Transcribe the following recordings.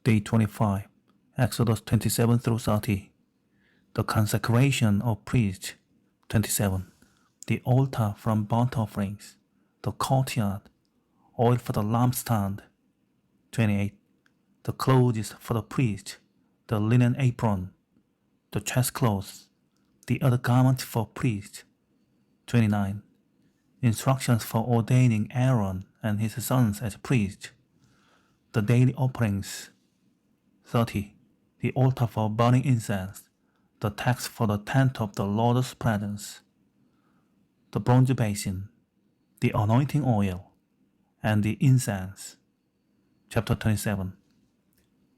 Day 25, Exodus 27 through 30. The consecration of priests. 27. The altar from burnt offerings. The courtyard. Oil for the lampstand. 28. The clothes for the priest. The linen apron. The chest clothes. The other garment for priest. 29. Instructions for ordaining Aaron and his sons as priests. The daily offerings. 30. The altar for burning incense. The tax for the tent of the Lord's presence. The bronze basin. The anointing oil. And the incense. Chapter 27.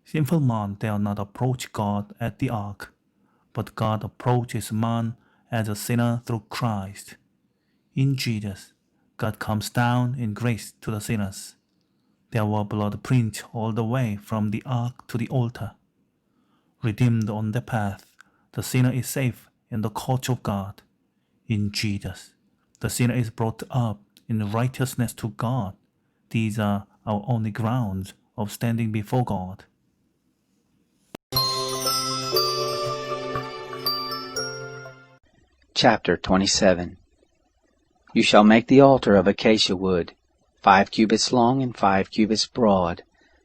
Sinful man dare not approach God at the ark, but God approaches man as a sinner through Christ. In Jesus, God comes down in grace to the sinners. There were blood prints all the way from the ark to the altar. Redeemed on the path, the sinner is safe in the court of God. In Jesus, the sinner is brought up in righteousness to God. These are our only grounds of standing before God. Chapter 27. You shall make the altar of acacia wood, 5 cubits long and 5 cubits broad.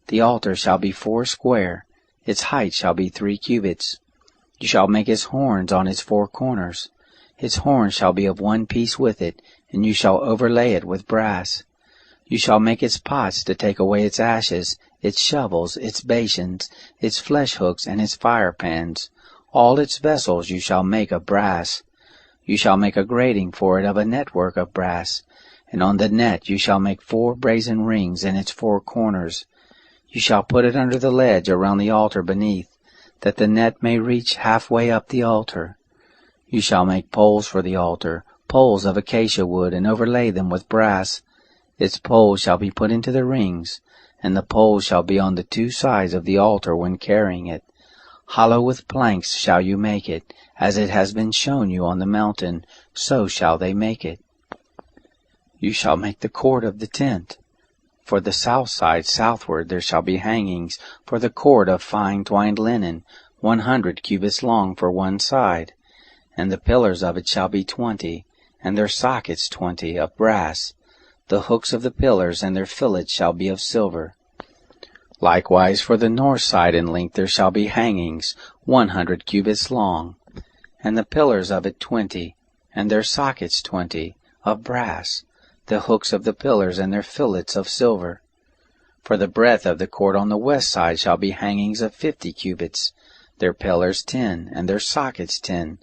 The altar shall be 4 square, its height shall be 3 cubits. You shall make its horns on its 4 corners. Its horns shall be of one piece with it, and you shall overlay it with brass. You shall make its pots to take away its ashes, its shovels, its basins, its flesh hooks, and its fire pans. All its vessels you shall make of brass. You shall make a grating for it of a network of brass, and on the net you shall make 4 brazen rings in its 4 corners. You shall put it under the ledge around the altar beneath, that the net may reach halfway up the altar. You shall make poles for the altar, poles of acacia wood, and overlay them with brass. Its poles shall be put into the rings, and the poles shall be on the 2 sides of the altar when carrying it. Hollow with planks shall you make it, as it has been shown you on the mountain, so shall they make it. You shall make the cord of the tent. For the south side southward there shall be hangings for the cord of fine twined linen, 100 cubits long for one side. And the pillars of it shall be 20, and their sockets 20, of brass. The hooks of the pillars and their fillets shall be of silver. Likewise for the north side in length there shall be hangings, 100 cubits long, and the pillars of it 20, and their sockets 20, of brass, the hooks of the pillars and their fillets of silver. For the breadth of the court on the west side shall be hangings of 50 cubits, their pillars 10, and their sockets 10.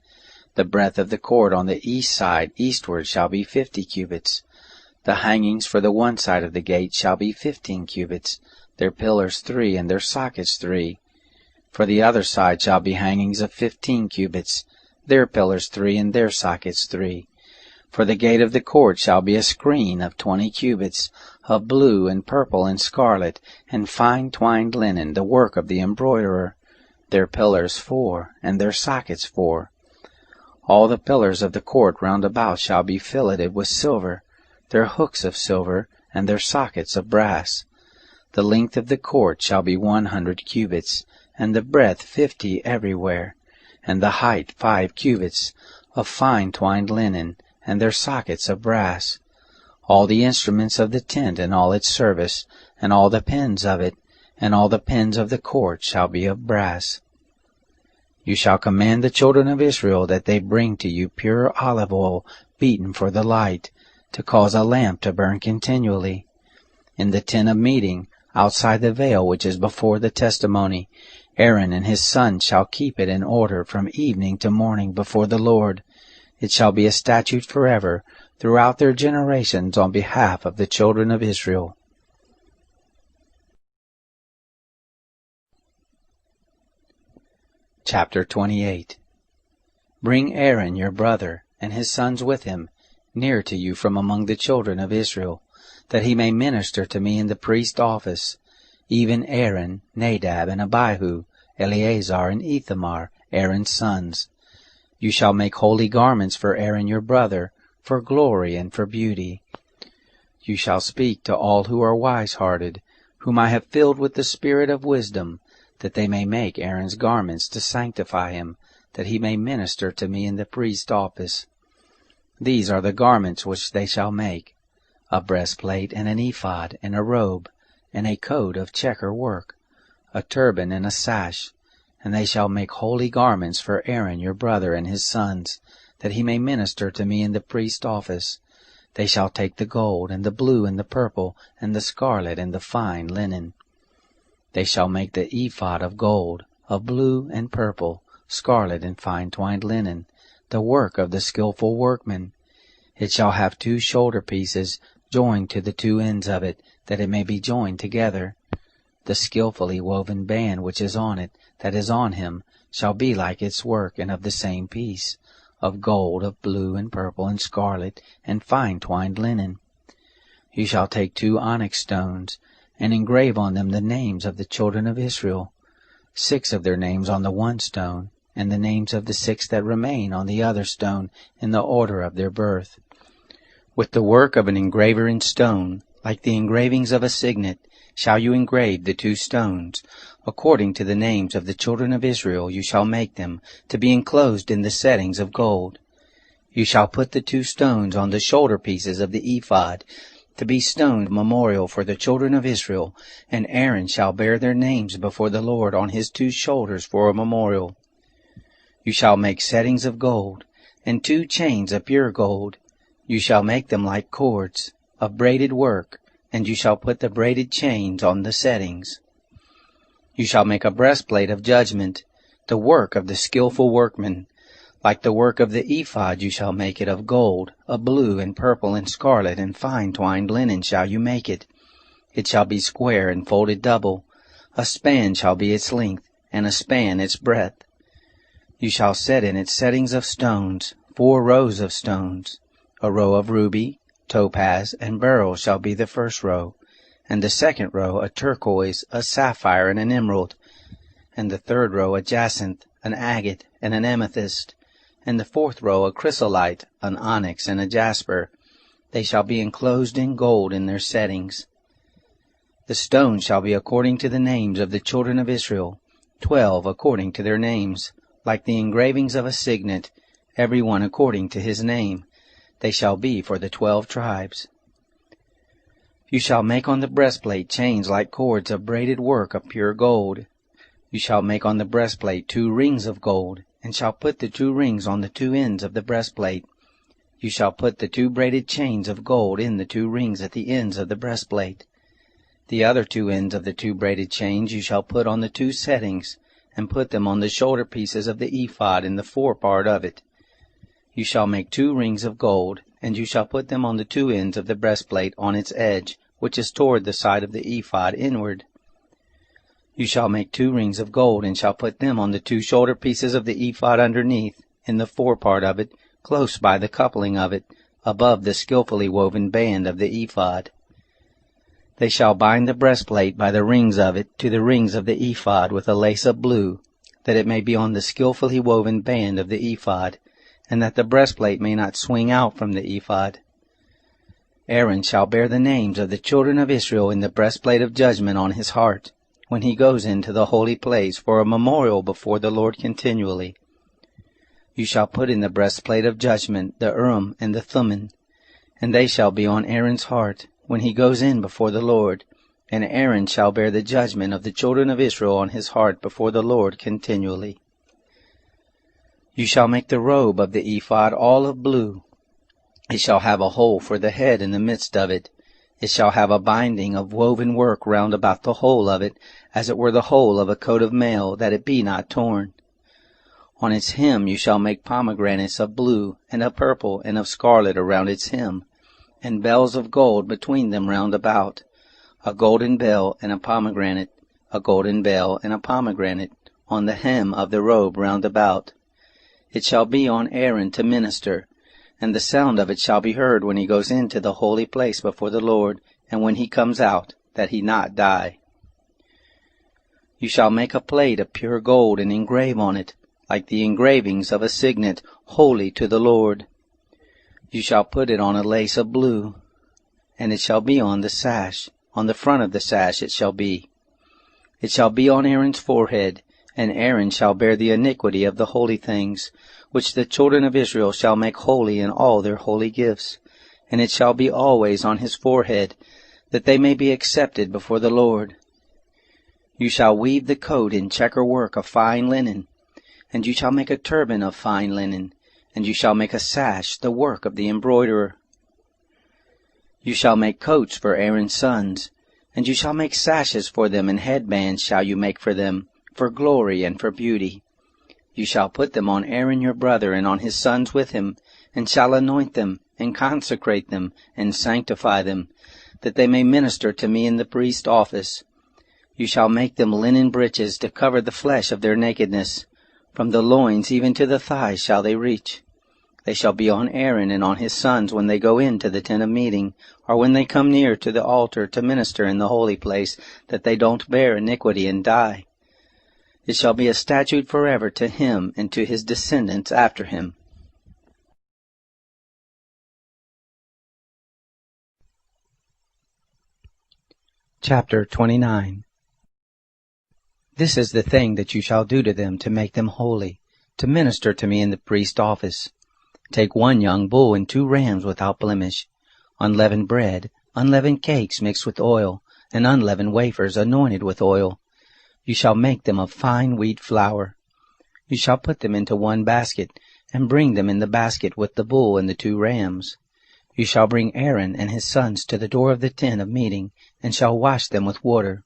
The breadth of the court on the east side eastward shall be 50 cubits. The hangings for the one side of the gate shall be 15 cubits, their pillars 3, and their sockets 3. For the other side shall be hangings of 15 cubits, their pillars 3, and their sockets 3. For the gate of the court shall be a screen of 20 cubits, of blue and purple and scarlet, and fine twined linen, the work of the embroiderer. Their pillars 4, and their sockets 4. All the pillars of the court round about shall be filleted with silver, their hooks of silver, and their sockets of brass. The length of the court shall be 100 cubits, and the breadth 50 everywhere, and the height 5 cubits, of fine twined linen, and their sockets of brass. All the instruments of the tent and all its service, and all the pins of it, and all the pins of the court shall be of brass. You shall command the children of Israel that they bring to you pure olive oil beaten for the light, to cause a lamp to burn continually. In the tent of meeting, outside the veil which is before the testimony, Aaron and his sons shall keep it in order from evening to morning before the Lord. It shall be a statute forever throughout their generations on behalf of the children of Israel. Chapter 28. Bring Aaron your brother, and his sons with him, near to you from among the children of Israel, that he may minister to me in the priest's office, even Aaron, Nadab, and Abihu, Eleazar, and Ithamar, Aaron's sons. You shall make holy garments for Aaron your brother, for glory and for beauty. You shall speak to all who are wise-hearted, whom I have filled with the spirit of wisdom, that they may make Aaron's garments to sanctify him, that he may minister to me in the priest's office. These are the garments which they shall make: a breastplate, and an ephod, and a robe, and a coat of checker work, a turban, and a sash. And they shall make holy garments for Aaron your brother and his sons, that he may minister to me in the priest's office. They shall take the gold, and the blue, and the purple, and the scarlet, and the fine linen. They shall make the ephod of gold, of blue, and purple, scarlet, and fine twined linen, the work of the skillful workman. It shall have 2 shoulder pieces, joined to the 2 ends of it, that it may be joined together. The skillfully woven band which is on it, that is on him, shall be like its work, and of the same piece, of gold, of blue, and purple, and scarlet, and fine twined linen. You shall take 2 onyx stones, and engrave on them the names of the children of Israel, 6 of their names on the one stone, and the names of the 6 that remain on the other stone, in the order of their birth. With the work of an engraver in stone, like the engravings of a signet, shall you engrave the 2 stones. According to the names of the children of Israel you shall make them, to be enclosed in the settings of gold. You shall put the 2 stones on the shoulder pieces of the ephod, to be stone memorial for the children of Israel, and Aaron shall bear their names before the Lord on his 2 shoulders for a memorial. You shall make settings of gold, and 2 chains of pure gold. You shall make them like cords, of braided work, and you shall put the braided chains on the settings. You shall make a breastplate of judgment, the work of the skillful workman. Like the work of the ephod you shall make it of gold, of blue, and purple, and scarlet, and fine twined linen shall you make it. It shall be square and folded double. A span shall be its length, and a span its breadth. You shall set in its settings of stones, 4 rows of stones. A row of ruby, topaz, and beryl shall be the first row, and the second row a turquoise, a sapphire, and an emerald, and the third row a jacinth, an agate, and an amethyst, and the 4th row a chrysolite, an onyx, and a jasper. They shall be enclosed in gold in their settings. The stones shall be according to the names of the children of Israel, 12 according to their names, like the engravings of a signet, every one according to his name. They shall be for the 12 tribes. You shall make on the breastplate chains like cords of braided work of pure gold. You shall make on the breastplate 2 rings of gold, and shall put the 2 rings on the 2 ends of the breastplate. You shall put the 2 braided chains of gold in the 2 rings at the ends of the breastplate. The other 2 ends of the 2 braided chains you shall put on the 2 settings, and put them on the shoulder pieces of the ephod in the forepart of it. You shall make 2 rings of gold, and you shall put them on the 2 ends of the breastplate on its edge, which is toward the side of the ephod inward. You shall make 2 rings of gold, and shall put them on the 2 shoulder pieces of the ephod underneath, in the forepart of it, close by the coupling of it, above the skillfully woven band of the ephod. They shall bind the breastplate by the rings of it to the rings of the ephod with a lace of blue, that it may be on the skillfully woven band of the ephod, and that the breastplate may not swing out from the ephod. Aaron shall bear the names of the children of Israel in the breastplate of judgment on his heart, when he goes into the holy place for a memorial before the Lord continually. You shall put in the breastplate of judgment the Urim and the Thummim, and they shall be on Aaron's heart when he goes in before the Lord, and Aaron shall bear the judgment of the children of Israel on his heart before the Lord continually. You shall make the robe of the ephod all of blue. It shall have a hole for the head in the midst of it. It shall have a binding of woven work round about the whole of it, as it were the whole of a coat of mail, that it be not torn. On its hem you shall make pomegranates of blue, and of purple, and of scarlet around its hem, and bells of gold between them round about, a golden bell and a pomegranate, a golden bell and a pomegranate, on the hem of the robe round about. It shall be on Aaron to minister, and the sound of it shall be heard when he goes into the holy place before the Lord, and when he comes out, that he not die. You shall make a plate of pure gold, and engrave on it, like the engravings of a signet, holy to the Lord. You shall put it on a lace of blue, and it shall be on the sash. On the front of the sash it shall be. It shall be on Aaron's forehead, and Aaron shall bear the iniquity of the holy things, which the children of Israel shall make holy in all their holy gifts. And it shall be always on his forehead, that they may be accepted before the Lord. You shall weave the coat in checker work of fine linen, and you shall make a turban of fine linen, and you shall make a sash, the work of the embroiderer. You shall make coats for Aaron's sons, and you shall make sashes for them, and headbands shall you make for them, for glory and for beauty. You shall put them on Aaron your brother, and on his sons with him, and shall anoint them, and consecrate them, and sanctify them, that they may minister to me in the priest's office. You shall make them linen breeches to cover the flesh of their nakedness. From the loins even to the thighs shall they reach. They shall be on Aaron and on his sons when they go into the tent of meeting, or when they come near to the altar to minister in the holy place, that they don't bear iniquity and die. It shall be a statute forever to him and to his descendants after him. Chapter 29. This is the thing that you shall do to them to make them holy, to minister to me in the priest's office. Take 1 young bull and 2 rams without blemish, unleavened bread, unleavened cakes mixed with oil, and unleavened wafers anointed with oil. You shall make them of fine wheat flour. You shall put them into 1 basket, and bring them in the basket with the bull and the 2 rams. You shall bring Aaron and his sons to the door of the tent of meeting, and shall wash them with water.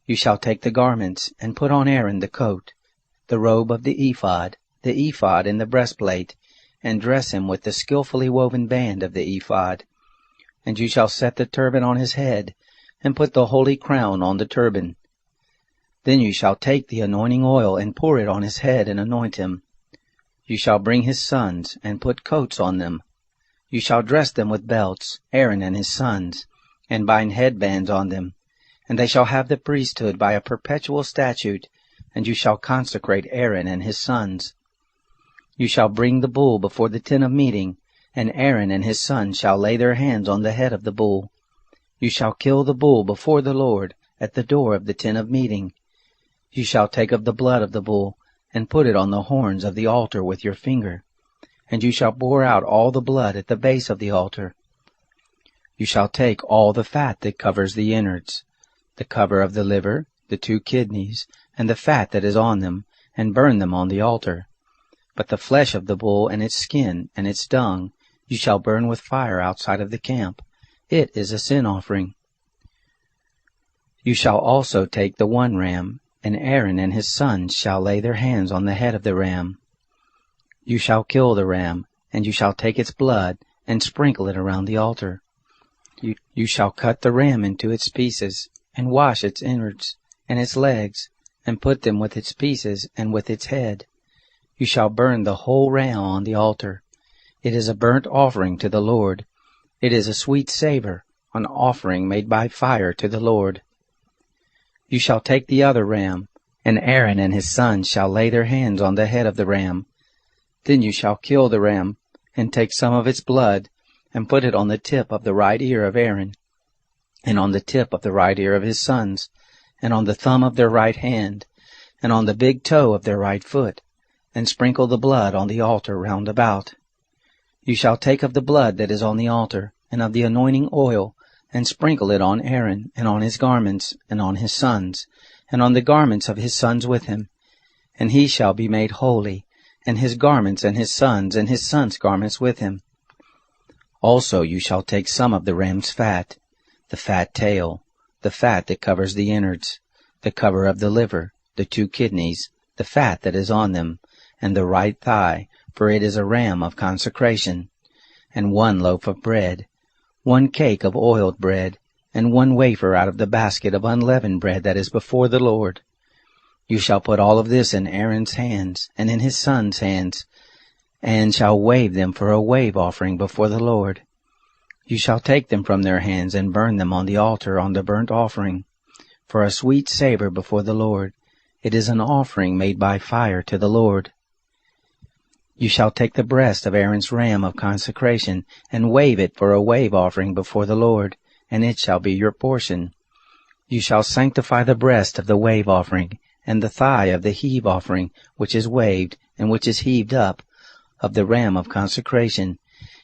You shall take the garments, and put on Aaron the coat, the robe of the ephod and the breastplate, and dress him with the skillfully woven band of the ephod. And you shall set the turban on his head, and put the holy crown on the turban. Then you shall take the anointing oil, and pour it on his head, and anoint him. You shall bring his sons, and put coats on them. You shall dress them with belts, Aaron and his sons, and bind headbands on them. And they shall have the priesthood by a perpetual statute, and you shall consecrate Aaron and his sons. You shall bring the bull before the tent of meeting, and Aaron and his sons shall lay their hands on the head of the bull. You shall kill the bull before the Lord at the door of the tent of meeting. You shall take of the blood of the bull, and put it on the horns of the altar with your finger, and you shall pour out all the blood at the base of the altar. You shall take all the fat that covers the innards, the cover of the liver, the 2 kidneys, and the fat that is on them, and burn them on the altar. But the flesh of the bull and its skin and its dung you shall burn with fire outside of the camp. It is a sin offering. You shall also take the 1 ram, and Aaron and his sons shall lay their hands on the head of the ram. You shall kill the ram, and you shall take its blood, and sprinkle it around the altar. You shall cut the ram into its pieces, and wash its innards, and its legs, and put them with its pieces, and with its head. You shall burn the whole ram on the altar. It is a burnt offering to the Lord. It is a sweet savor, an offering made by fire to the Lord. You shall take the other ram, and Aaron and his sons shall lay their hands on the head of the ram. Then you shall kill the ram, and take some of its blood, and put it on the tip of the right ear of Aaron, and on the tip of the right ear of his sons, and on the thumb of their right hand, and on the big toe of their right foot, and sprinkle the blood on the altar round about. You shall take of the blood that is on the altar, and of the anointing oil, and sprinkle it on Aaron, and on his garments, and on his sons, and on the garments of his sons with him. And he shall be made holy, and his garments, and his sons' garments with him. Also you shall take some of the ram's fat, the fat tail, the fat that covers the innards, the cover of the liver, the 2 kidneys, the fat that is on them, and the right thigh, for it is a ram of consecration, and 1 loaf of bread, 1 cake of oiled bread, and 1 wafer out of the basket of unleavened bread that is before the Lord. You shall put all of this in Aaron's hands, and in his sons' hands, and shall wave them for a wave offering before the Lord. You shall take them from their hands, and burn them on the altar on the burnt offering, for a sweet savor before the Lord. It is an offering made by fire to the Lord. You shall take the breast of Aaron's ram of consecration, and wave it for a wave offering before the Lord, and it shall be your portion. You shall sanctify the breast of the wave offering, and the thigh of the heave offering, which is waved, and which is heaved up, of the ram of consecration,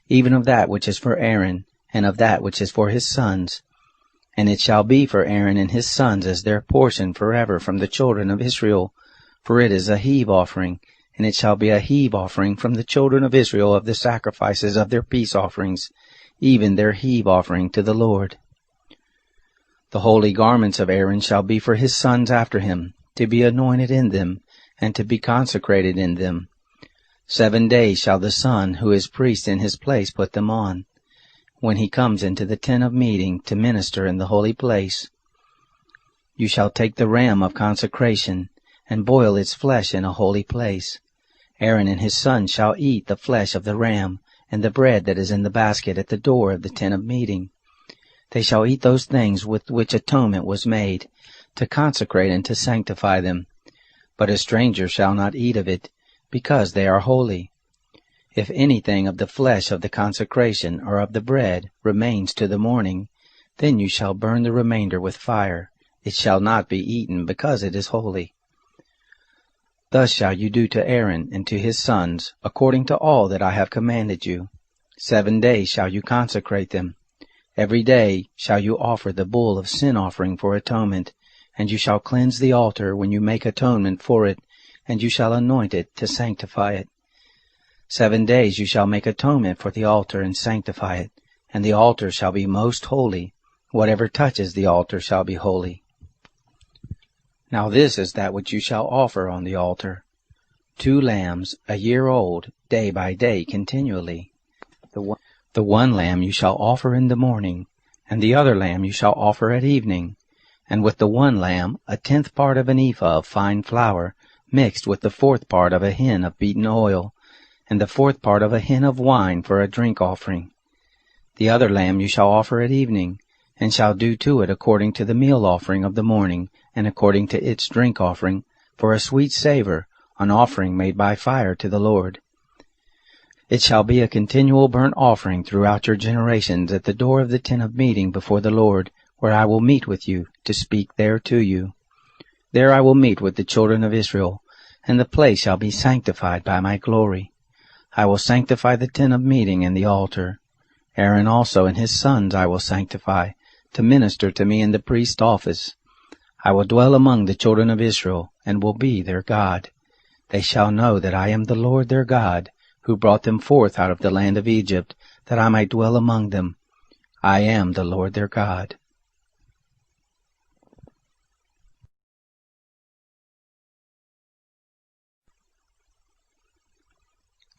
even of that which is for Aaron, and of that which is for his sons. And it shall be for Aaron and his sons as their portion forever from the children of Israel, for it is a heave offering, and it shall be a heave offering from the children of Israel of the sacrifices of their peace offerings, even their heave offering to the Lord. The holy garments of Aaron shall be for his sons after him, to be anointed in them, and to be consecrated in them. 7 days shall the son who is priest in his place put them on, when he comes into the tent of meeting to minister in the holy place. You shall take the ram of consecration, and boil its flesh in a holy place. Aaron and his sons shall eat the flesh of the ram, and the bread that is in the basket at the door of the tent of meeting. They shall eat those things with which atonement was made, to consecrate and to sanctify them. But a stranger shall not eat of it, because they are holy. If anything of the flesh of the consecration or of the bread remains to the morning, then you shall burn the remainder with fire. It shall not be eaten, because it is holy. Thus shall you do to Aaron and to his sons, according to all that I have commanded you. 7 days shall you consecrate them. Every day shall you offer the bull of sin offering for atonement, and you shall cleanse the altar when you make atonement for it, and you shall anoint it to sanctify it. 7 days you shall make atonement for the altar and sanctify it, and the altar shall be most holy. Whatever touches the altar shall be holy. Now this is that which you shall offer on the altar: 2 lambs, a year old, day by day continually. The one lamb you shall offer in the morning, and the other lamb you shall offer at evening. And with the one lamb 1/10 part of an ephah of fine flour, mixed with the 4th part of a hin of beaten oil, and the 4th part of a hin of wine for a drink offering. The other lamb you shall offer at evening, and shall do to it according to the meal offering of the morning, and according to its drink offering, for a sweet savor, an offering made by fire to the Lord. It shall be a continual burnt offering throughout your generations at the door of the tent of meeting before the Lord, where I will meet with you, to speak there to you. There I will meet with the children of Israel, and the place shall be sanctified by my glory. I will sanctify the tent of meeting and the altar. Aaron also and his sons I will sanctify, to minister to me in the priest's office. I will dwell among the children of Israel, and will be their God. They shall know that I am the Lord their God, who brought them forth out of the land of Egypt, that I might dwell among them. I am the Lord their God.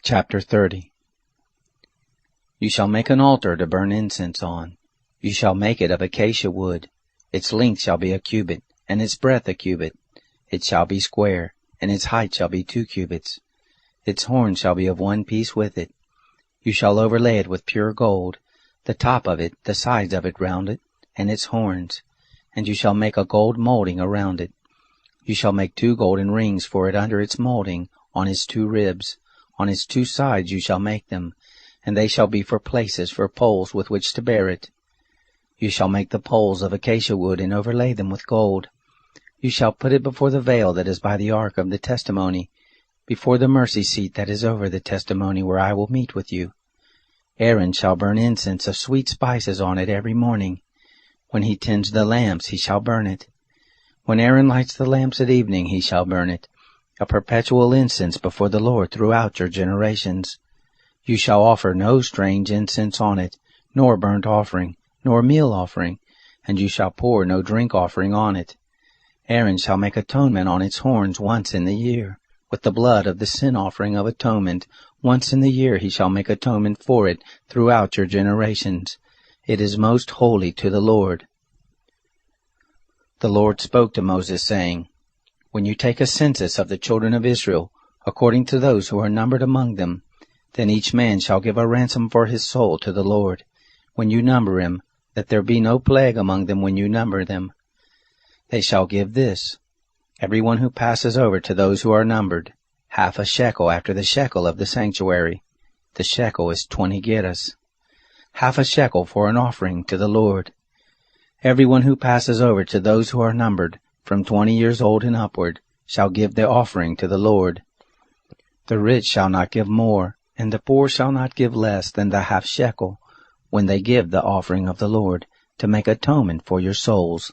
Chapter 30. You shall make an altar to burn incense on. You shall make it of acacia wood. Its length shall be a cubit, and its breadth a cubit. It shall be square, and its height shall be 2 cubits. Its horns shall be of one piece with it. You shall overlay it with pure gold, the top of it, the sides of it round it, and its horns. And you shall make a gold molding around it. You shall make 2 golden rings for it under its molding, on its 2 ribs. On its 2 sides you shall make them, and they shall be for places for poles with which to bear it. You shall make the poles of acacia wood, and overlay them with gold. You shall put it before the veil that is by the ark of the testimony, before the mercy seat that is over the testimony, where I will meet with you. Aaron shall burn incense of sweet spices on it every morning. When he tends the lamps, he shall burn it. When Aaron lights the lamps at evening, he shall burn it, a perpetual incense before the Lord throughout your generations. You shall offer no strange incense on it, nor burnt offering, nor meal offering, and you shall pour no drink offering on it. Aaron shall make atonement on its horns once in the year, with the blood of the sin offering of atonement. Once in the year he shall make atonement for it throughout your generations. It is most holy to the Lord. The Lord spoke to Moses, saying, When you take a census of the children of Israel, according to those who are numbered among them, then each man shall give a ransom for his soul to the Lord, when you number him, that there be no plague among them when you number them. They shall give this: every one who passes over to those who are numbered, half a shekel after the shekel of the sanctuary. The shekel is 20 gerahs. Half a shekel for an offering to the Lord. Everyone who passes over to those who are numbered, from 20 years old and upward, shall give the offering to the Lord. The rich shall not give more, and the poor shall not give less than the half shekel, when they give the offering of the Lord, to make atonement for your souls.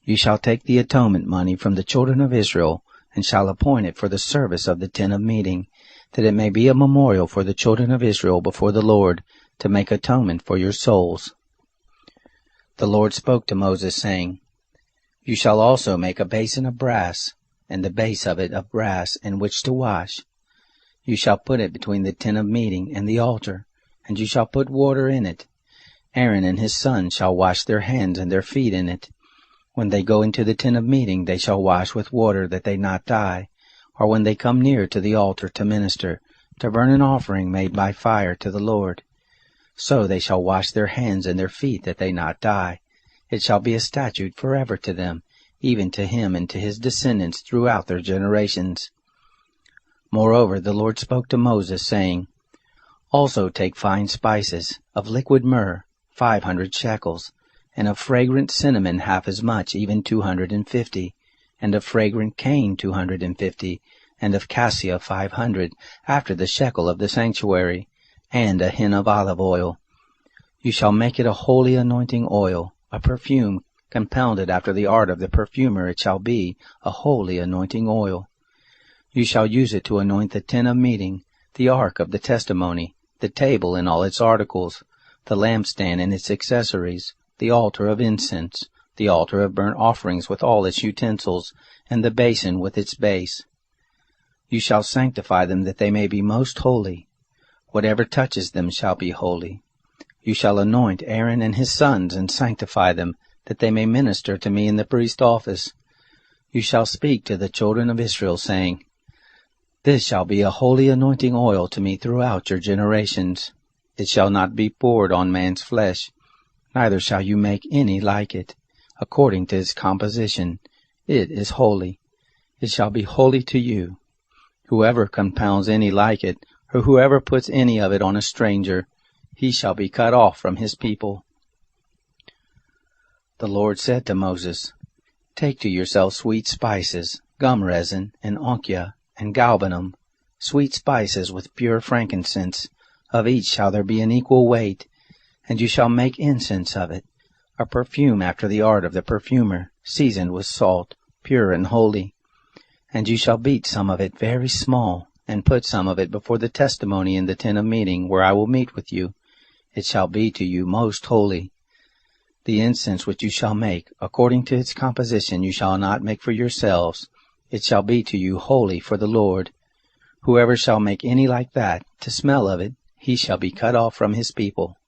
You shall take the atonement money from the children of Israel, and shall appoint it for the service of the tent of meeting, that it may be a memorial for the children of Israel before the Lord, to make atonement for your souls. The Lord spoke to Moses, saying, You shall also make a basin of brass, and the base of it of brass, in which to wash. You shall put it between the tent of meeting and the altar, and you shall put water in it. Aaron and his sons shall wash their hands and their feet in it. When they go into the tent of meeting, they shall wash with water, that they not die, or when they come near to the altar to minister, to burn an offering made by fire to the Lord. So they shall wash their hands and their feet, that they not die. It shall be a statute forever to them, even to him and to his descendants throughout their generations. Moreover, the Lord spoke to Moses, saying, Also take fine spices, of liquid myrrh, 500 shekels, and of fragrant cinnamon half as much, even 250, and of fragrant cane 250, and of cassia 500, after the shekel of the sanctuary, and a hin of olive oil. You shall make it a holy anointing oil, a perfume, compounded after the art of the perfumer. It shall be a holy anointing oil. You shall use it to anoint the tent of meeting, the ark of the testimony, the table and all its articles, the lampstand and its accessories, the altar of incense, the altar of burnt offerings with all its utensils, and the basin with its base. You shall sanctify them, that they may be most holy. Whatever touches them shall be holy. You shall anoint Aaron and his sons, and sanctify them, that they may minister to me in the priest office. You shall speak to the children of Israel, saying, This shall be a holy anointing oil to me throughout your generations. It shall not be poured on man's flesh, neither shall you make any like it, according to its composition. It is holy. It shall be holy to you. Whoever compounds any like it, or whoever puts any of it on a stranger, he shall be cut off from his people. The Lord said to Moses, Take to yourself sweet spices, gum resin, and onycha, and galbanum, sweet spices with pure frankincense. Of each shall there be an equal weight, and you shall make incense of it, a perfume after the art of the perfumer, seasoned with salt, pure and holy. And you shall beat some of it very small, and put some of it before the testimony in the tent of meeting, where I will meet with you. It shall be to you most holy. The incense which you shall make, according to its composition, you shall not make for yourselves. It shall be to you holy for the Lord. Whoever shall make any like that, to smell of it, he shall be cut off from his people.